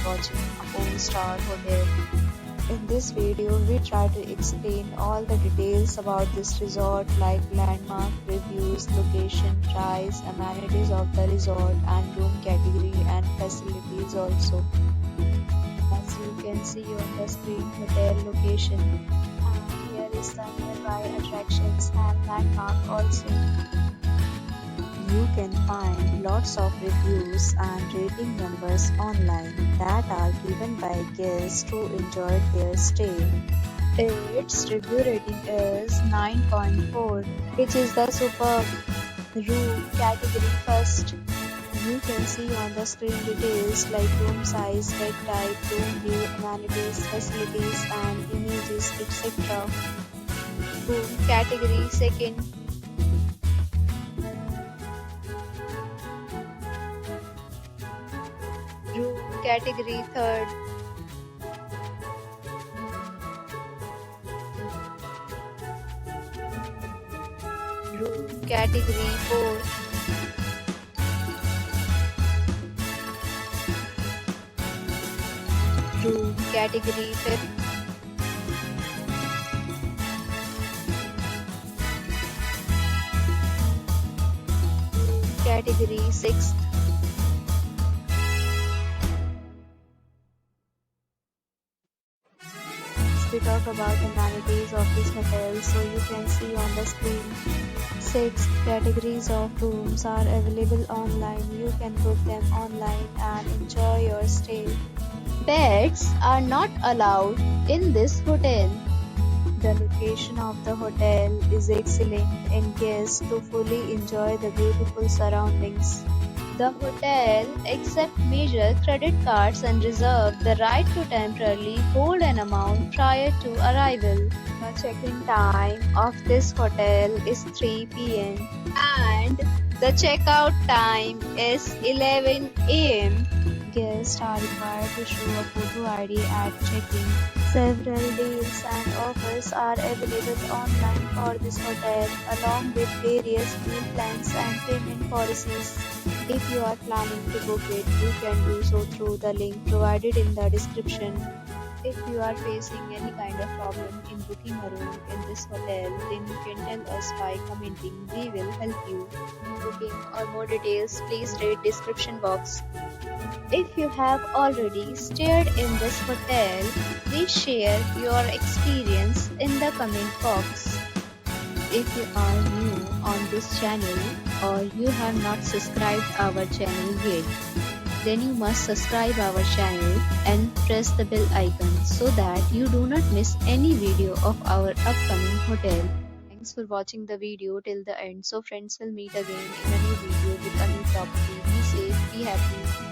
watching a 4-star hotel. In this video, we try to explain all the details about this resort like landmark, reviews, location, price, amenities of the resort and room category and facilities also. As you can see on the screen, hotel location, and here is the nearby attractions and landmark also. You can find lots of reviews and rating numbers online that are given by guests who enjoyed their stay. Its review rating is 9.4, which is the superb. Room category first. You can see on the screen details like room size, bed type, room view, amenities, facilities and images, etc. Room category second. Room category third. Room category fourth. Room category fifth. Room category sixth. We talk about amenities of this hotel, so you can see on the screen. 6 categories of rooms are available online. You can book them online and enjoy your stay. Pets are not allowed in this hotel. The location of the hotel is excellent and guests to fully enjoy the beautiful surroundings. The hotel accepts major credit cards and reserves the right to temporarily hold an amount prior to arrival. The check-in time of this hotel is 3 p.m. and the checkout time is 11 a.m. Guests are required to show a photo ID at check-in. Several deals and offers are available online for this hotel along with various meal plans and payment policies. If you are planning to book it, you can do so through the link provided in the description. If you are facing any kind of problem in booking a room in this hotel, then you can tell us by commenting. We will help you. Booking or more details, please read description box. If you have already stayed in this hotel, please share your experience in the comment box. If you are new on this channel or you have not subscribed our channel yet, then you must subscribe our channel and press the bell icon so that you do not miss any video of our upcoming hotel. Thanks for watching the video till the end. So friends, will meet again in a new video with a new property. Be safe, be happy.